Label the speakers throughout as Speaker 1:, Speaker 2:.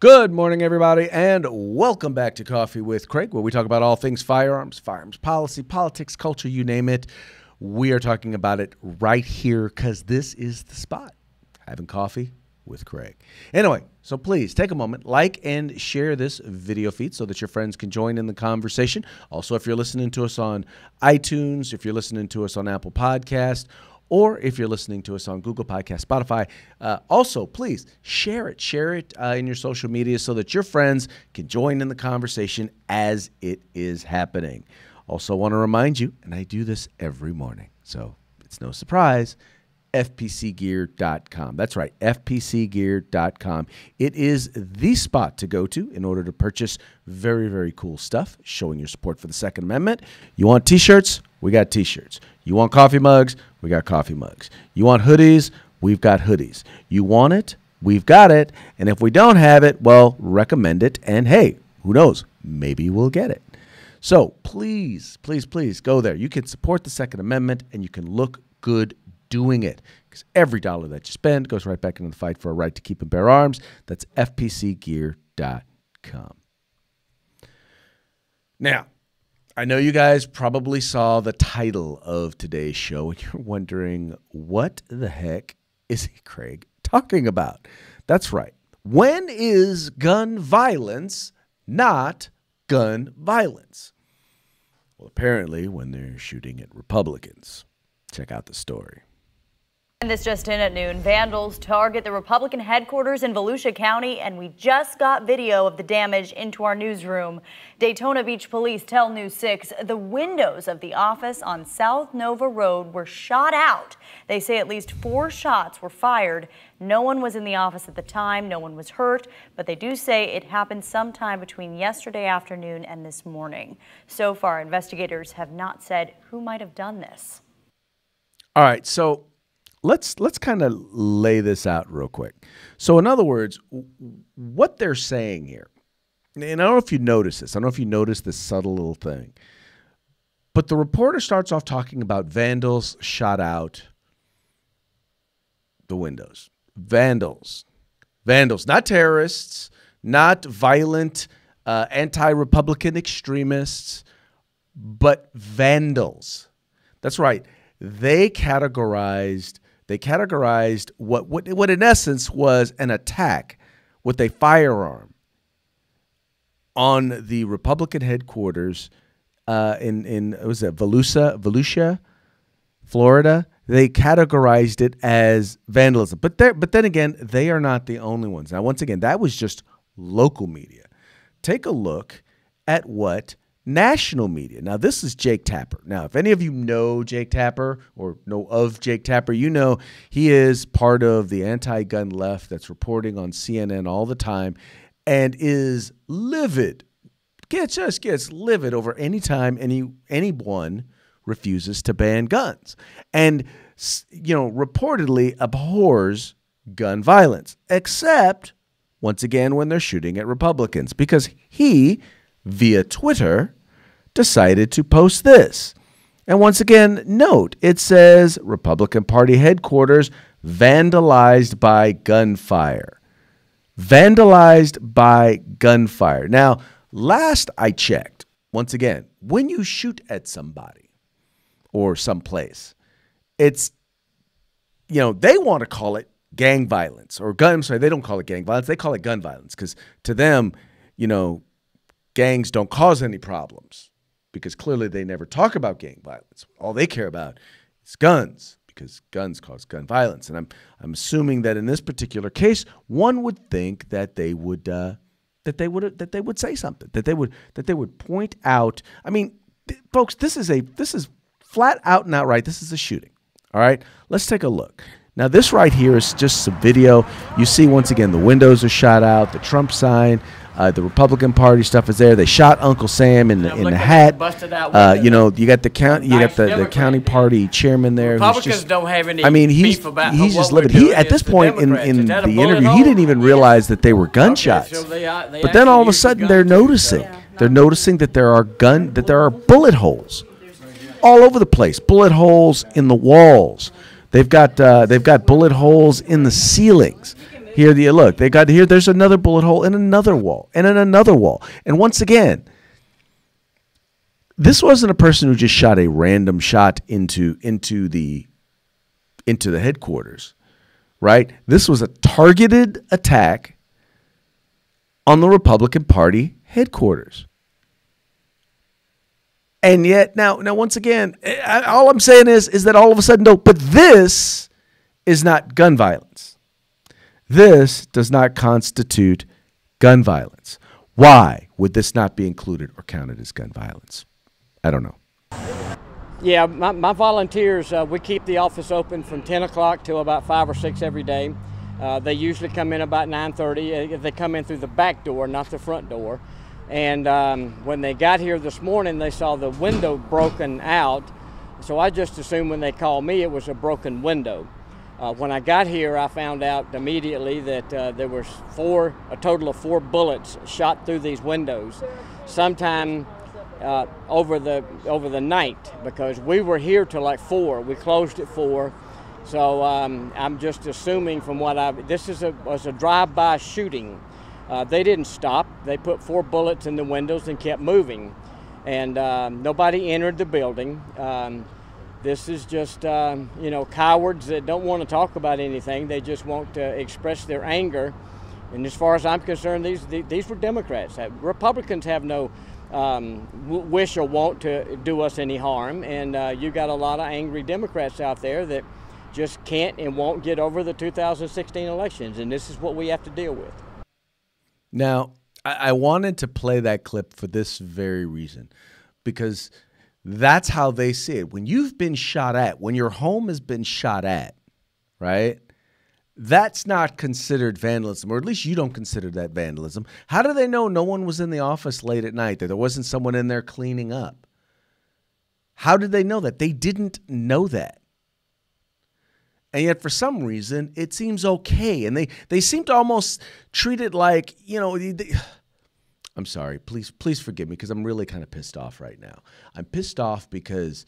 Speaker 1: Good morning, everybody, and welcome back to Coffee with Craig, where we talk about all things firearms, firearms policy, politics, culture, you name it. We are talking about it right here because this is the spot. Having coffee with Craig. Anyway, so please take a moment, like and share this video feed so that your friends can join in the conversation. Also, if you're listening to us on iTunes, if you're listening to us on Apple Podcast, or if you're listening to us on Google Podcast, Spotify, also, please share it. Share it in your social media so that your friends can join in the conversation as it is happening. Also want to remind you, and I do this every morning, so it's no surprise, FPCGear.com. That's right, FPCGear.com. It is the spot to go to in order to purchase very, very cool stuff, showing your support for the Second Amendment. You want T-shirts? We got T-shirts. You want coffee mugs? We got coffee mugs. You want hoodies? We've got hoodies. You want it? We've got it. And if we don't have it, well, recommend it. And hey, who knows? Maybe we'll get it. So please, please, please go there. You can support the Second Amendment and you can look good doing it, because every dollar that you spend goes right back into the fight for a right to keep and bear arms. That's FPCGear.com. Now, I know you guys probably saw the title of today's show and you're wondering, what the heck is Craig talking about? That's right. When is gun violence not gun violence? Well, apparently when they're shooting at Republicans. Check out the story.
Speaker 2: And this just in at noon, vandals target the Republican headquarters in Volusia County, and we just got video of the damage into our newsroom. Daytona Beach police tell News 6 the windows of the office on South Nova Road were shot out. They say at least 4 shots were fired. No one was in the office at the time. No one was hurt, but they do say it happened sometime between yesterday afternoon and this morning. So far, investigators have not said who might have done this.
Speaker 1: All right, so let's kind of lay this out real quick. So in other words, what they're saying here, and I don't know if you notice this. I don't know if you notice this subtle little thing. But the reporter starts off talking about vandals shot out the windows. Vandals. Vandals, not terrorists, not violent anti-Republican extremists, but vandals. That's right. They categorized what in essence was an attack with a firearm on the Republican headquarters in was it Volusia, Florida. They categorized it as vandalism. But then again, they are not the only ones. Now, once again, that was just local media. Take a look at what national media. Now, this is Jake Tapper. Now, if any of you know Jake Tapper or know of Jake Tapper, you know he is part of the anti-gun left that's reporting on CNN all the time and is livid. Just gets livid over any time anyone refuses to ban guns. And, you know, reportedly abhors gun violence, except, once again, when they're shooting at Republicans, because he, via Twitter, decided to post this. And once again, note, it says Republican Party headquarters vandalized by gunfire. Vandalized by gunfire. Now, last I checked, once again, when you shoot at somebody or someplace, it's, you know, they want to call it gang violence or gun. I'm sorry, they don't call it gang violence. They call it gun violence because to them, you know, gangs don't cause any problems because clearly they never talk about gang violence. All they care about is guns because guns cause gun violence. And I'm assuming that in this particular case, one would think that they would say something, that they would point out. I mean, folks, this is flat out and outright. This is a shooting. All right, let's take a look. Now, this right here is just some video. You see, once again, the windows are shot out, the Trump sign, the Republican Party stuff is there. They shot Uncle Sam in the hat. You know, you got the county party chairman there.
Speaker 3: Republicans don't have any.
Speaker 1: I mean, he's just living. He at this point in the interview, he didn't even realize that they were gunshots. But then all of a sudden, they're noticing. They're noticing that there are bullet holes. all over the place. Bullet holes in the walls. They've got bullet holes in the ceilings. Here, look. They got here. There's another bullet hole in another wall, and in another wall. And once again, this wasn't a person who just shot a random shot into the headquarters, right? This was a targeted attack on the Republican Party headquarters. And yet, now once again, all I'm saying is that all of a sudden, no, but this is not gun violence. This does not constitute gun violence. Why would this not be included or counted as gun violence? I don't know.
Speaker 3: Yeah, my volunteers, we keep the office open from 10 o'clock till about 5 or 6 every day. They usually come in about 9:30. They come in through the back door, not the front door. And when they got here this morning, they saw the window broken out. So I just assumed when they called me it was a broken window. When I got here, I found out immediately that there was a total of 4 bullets shot through these windows sometime over the night, because we were here till like 4. We closed at 4. So I'm just assuming from this was a drive-by shooting. They didn't stop. They put 4 bullets in the windows and kept moving. And nobody entered the building. This is just, cowards that don't want to talk about anything. They just want to express their anger. And as far as I'm concerned, these were Democrats. Republicans have no wish or want to do us any harm. And you got a lot of angry Democrats out there that just can't and won't get over the 2016 elections. And this is what we have to deal with.
Speaker 1: Now, I wanted to play that clip for this very reason, because that's how they see it. When you've been shot at, when your home has been shot at, right? That's not considered vandalism, or at least you don't consider that vandalism. How do they know no one was in the office late at night, that there wasn't someone in there cleaning up? How did they know that? They didn't know that. And yet, for some reason, it seems okay. And they seem to almost treat it like, I'm sorry. Please forgive me, because I'm really kind of pissed off right now. I'm pissed off because,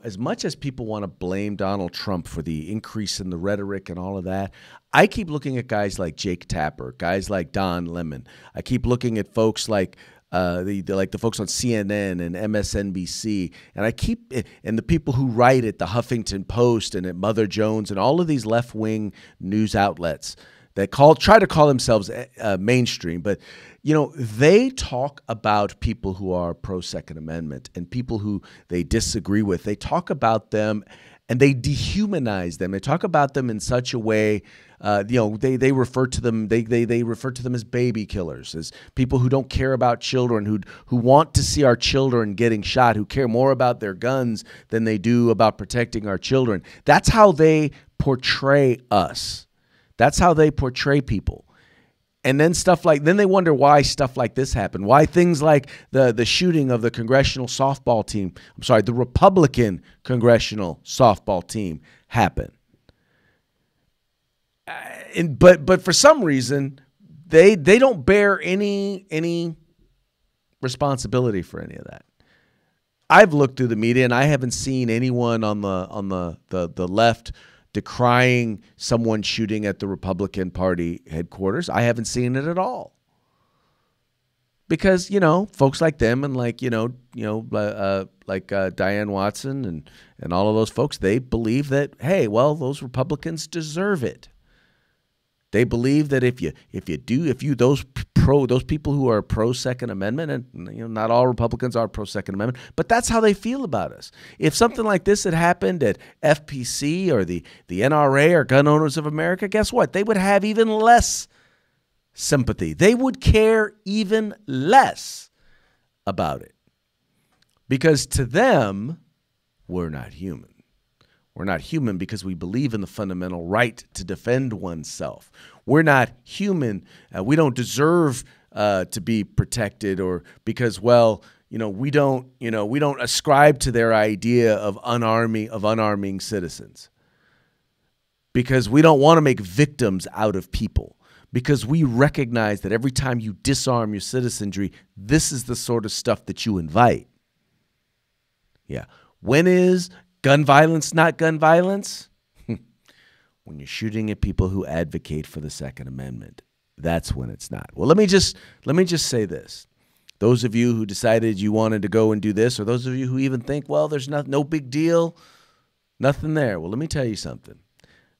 Speaker 1: as much as people want to blame Donald Trump for the increase in the rhetoric and all of that, I keep looking at guys like Jake Tapper, guys like Don Lemon. I keep looking at folks like the folks on CNN and MSNBC, and the people who write at the Huffington Post and at Mother Jones and all of these left-wing news outlets that try to call themselves mainstream, but they talk about people who are pro-Second Amendment and people who they disagree with. They talk about them and they dehumanize them. They talk about them in such a way, they refer to them. They refer to them as baby killers, as people who don't care about children, who want to see our children getting shot, who care more about their guns than they do about protecting our children. That's how they portray us. That's how they portray people. And then then they wonder why stuff like this happened. Why things like the shooting of the congressional softball team, the Republican congressional softball team happened. But for some reason, they don't bear any responsibility for any of that. I've looked through the media and I haven't seen anyone on the left decrying someone shooting at the Republican Party headquarters. I haven't seen it at all. Because, folks like them and like Diane Watson and all of those folks, they believe that, hey, well, those Republicans deserve it. They believe that those people who are pro Second Amendment, and not all Republicans are pro Second Amendment, but that's how they feel about us. If something like this had happened at FPC or the NRA or Gun Owners of America, guess what? They would have even less sympathy. They would care even less about it, because to them, we're not human. We're not human because we believe in the fundamental right to defend oneself. We're not human. We don't deserve to be protected, or because, we don't ascribe to their idea of unarming citizens. Because we don't want to make victims out of people. Because we recognize that every time you disarm your citizenry, this is the sort of stuff that you invite. Yeah. When is gun violence not gun violence? When you're shooting at people who advocate for the Second Amendment. That's when it's not. Well, let me just say this. Those of you who decided you wanted to go and do this, or those of you who even think, well, there's no big deal, nothing there. Well, let me tell you something.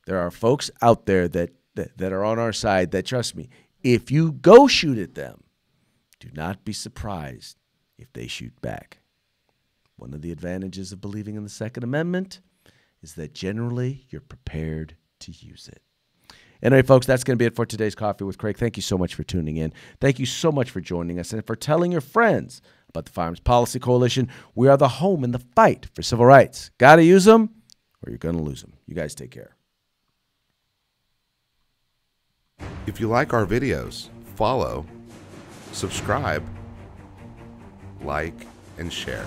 Speaker 1: There are folks out there that are on our side that, trust me, if you go shoot at them, do not be surprised if they shoot back. One of the advantages of believing in the Second Amendment is that generally you're prepared to use it. Anyway, folks, that's going to be it for today's Coffee with Craig. Thank you so much for tuning in. Thank you so much for joining us and for telling your friends about the Firearms Policy Coalition. We are the home in the fight for civil rights. Got to use them or you're going to lose them. You guys take care.
Speaker 4: If you like our videos, follow, subscribe, like, and share.